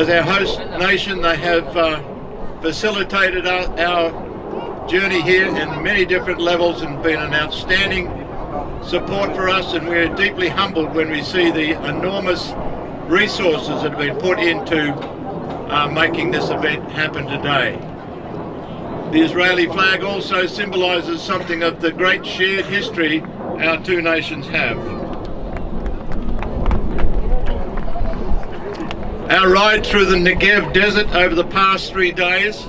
As our host nation, they have facilitated our journey here in many different levels and been an outstanding support for us, and we're deeply humbled when we see the enormous resources that have been put into making this event happen today. The Israeli flag also symbolises something of the great shared history our two nations have. Our ride through the Negev desert over the past 3 days,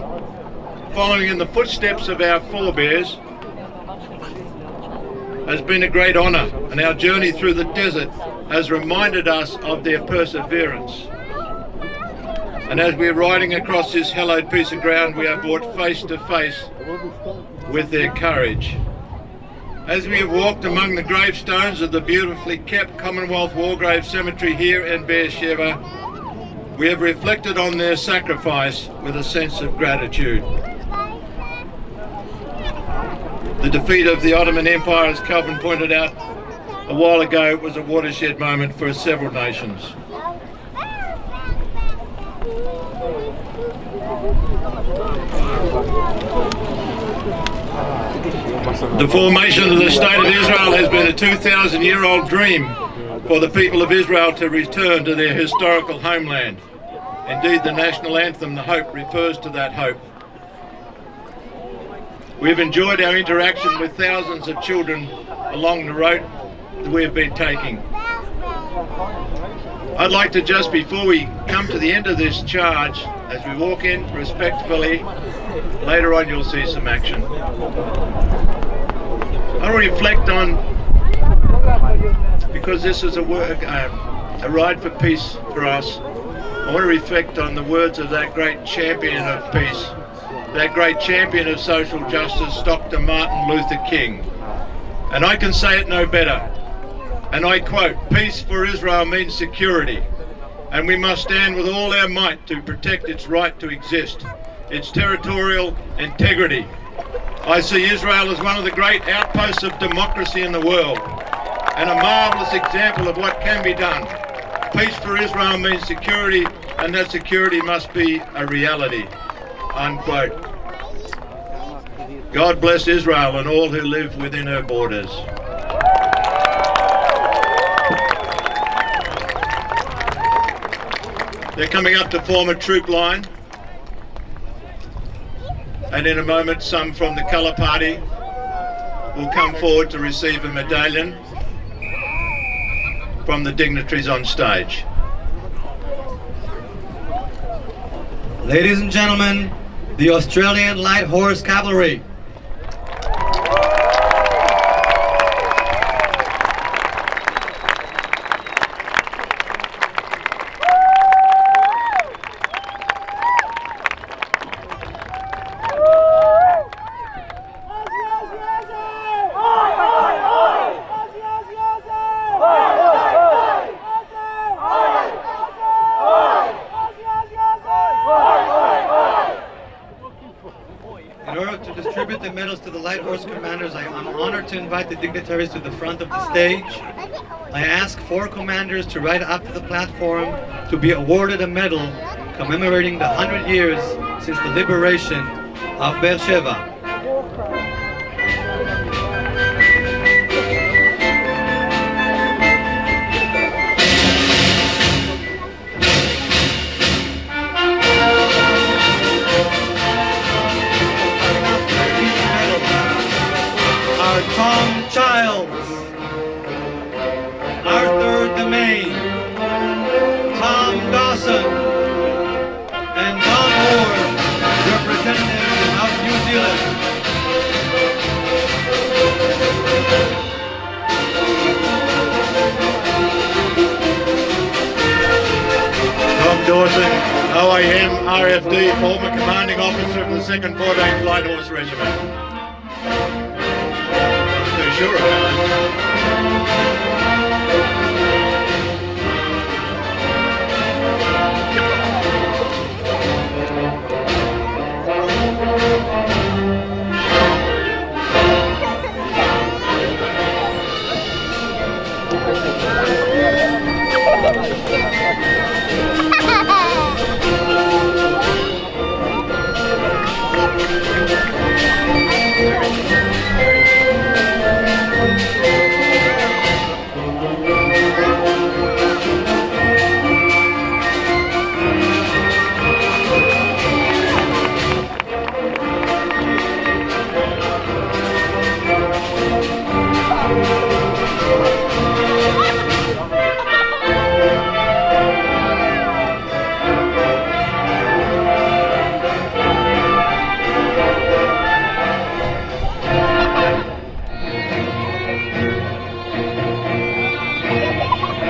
following in the footsteps of our forebears, has been a great honour, and our journey through the desert has reminded us of their perseverance. And as we're riding across this hallowed piece of ground, we are brought face to face with their courage. As we have walked among the gravestones of the beautifully kept Commonwealth War Grave Cemetery here in Beersheba, we have reflected on their sacrifice with a sense of gratitude. The defeat of the Ottoman Empire, as Calvin pointed out a while ago, was a watershed moment for several nations. The formation of the State of Israel has been a 2,000-year-old dream for the people of Israel to return to their historical homeland. Indeed, the national anthem, The Hope, refers to that hope. We've enjoyed our interaction with thousands of children along the road that we have been taking. I'd like to, just before we come to the end of this charge, as we walk in respectfully, later on you'll see some action. I want to reflect on, because this is a ride for peace for us, I want to reflect on the words of that great champion of peace, that great champion of social justice, Dr. Martin Luther King. And I can say it no better. And I quote, "Peace for Israel means security, and we must stand with all our might to protect its right to exist, its territorial integrity. I see Israel as one of the great outposts of democracy in the world, and a marvellous example of what can be done. Peace for Israel means security, and that security must be a reality." Unquote. God bless Israel and all who live within her borders. They're coming up to form a troop line, and in a moment some from the colour party will come forward to receive a medallion from the dignitaries on stage. Ladies and gentlemen, the Australian Light Horse Cavalry. In order to distribute the medals to the Light Horse Commanders, I am honored to invite the dignitaries to the front of the stage. I ask 4 commanders to ride up to the platform to be awarded a medal commemorating the 100 years since the liberation of Beersheba. Tom Childs, Arthur DeMaine, Tom Dawson, and Don Moore, representatives of New Zealand. Tom Dawson, OAM, RFD, former commanding officer of the 2nd 14th Light Horse Regiment. Sure about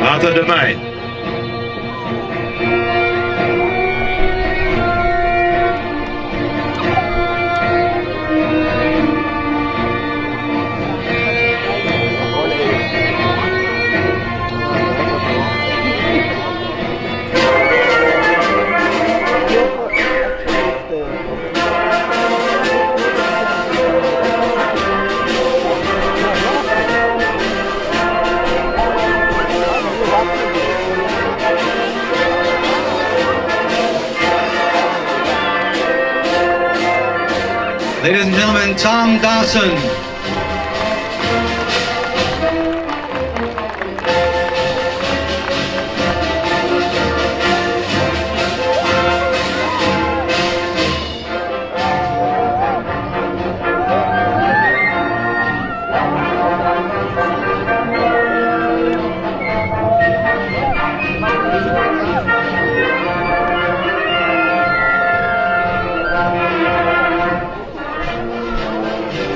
Arthur Domain. Ladies and gentlemen, Tom Dawson.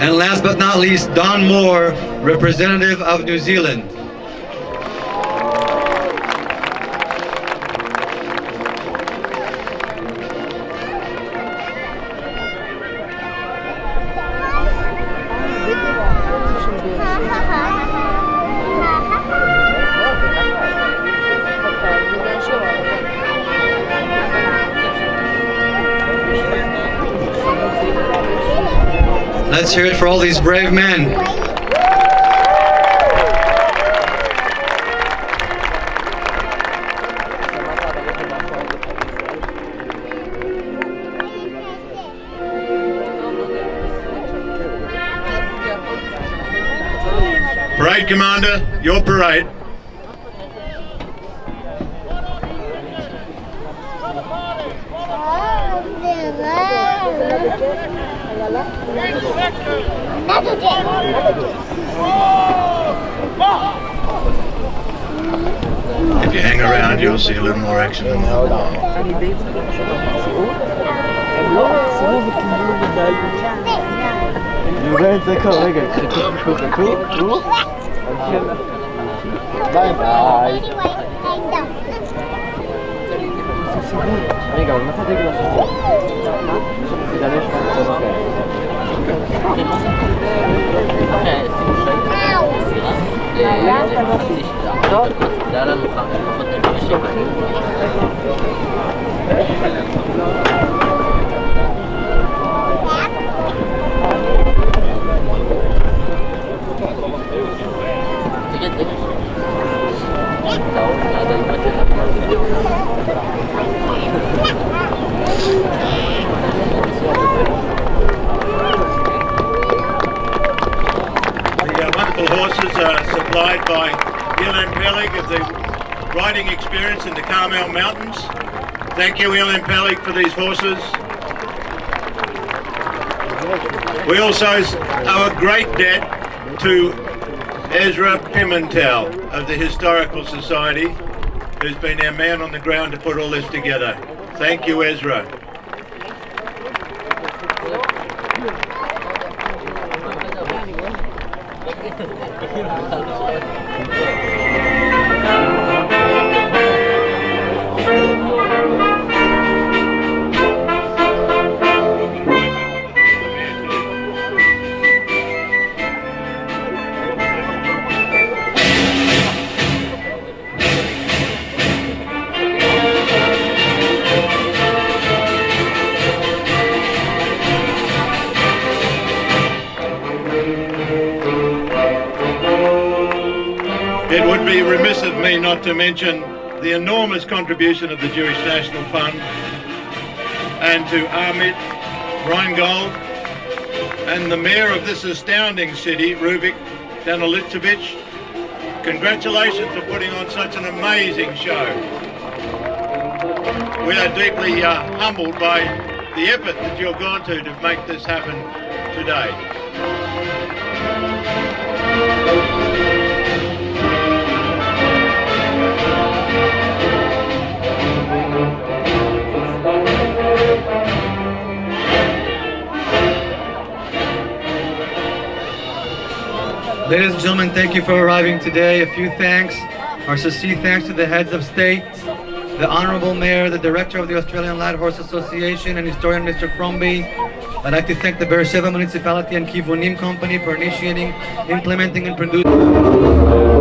And last but not least, Don Moore, representative of New Zealand. Let's hear it for all these brave men. Parade Commander, your parade. If you hang around, you'll see a little more action than that. ביי ביי. רגע, אבל מה אתה תגיד לך? תדלש מהקצוות Horses are supplied by Ilan Pelik of the riding experience in the Carmel Mountains. Thank you, Ilan Pelik, for these horses. We also owe a great debt to Ezra Pimentel of the Historical Society, who's been our man on the ground to put all this together. Thank you, Ezra. It would be remiss of me not to mention the enormous contribution of the Jewish National Fund and to Amit Reingold and the mayor of this astounding city, Rubik Danilitsevich. Congratulations for putting on such an amazing show. We are deeply humbled by the effort that you've gone to make this happen today. Ladies and gentlemen, thank you for arriving today. A few thanks. Our sincere thanks to the heads of state, the Honorable Mayor, the Director of the Australian Light Horse Association, and historian Mr. Crombie. I'd like to thank the Be'er Sheva Municipality and Kivunim Company for initiating, implementing, and producing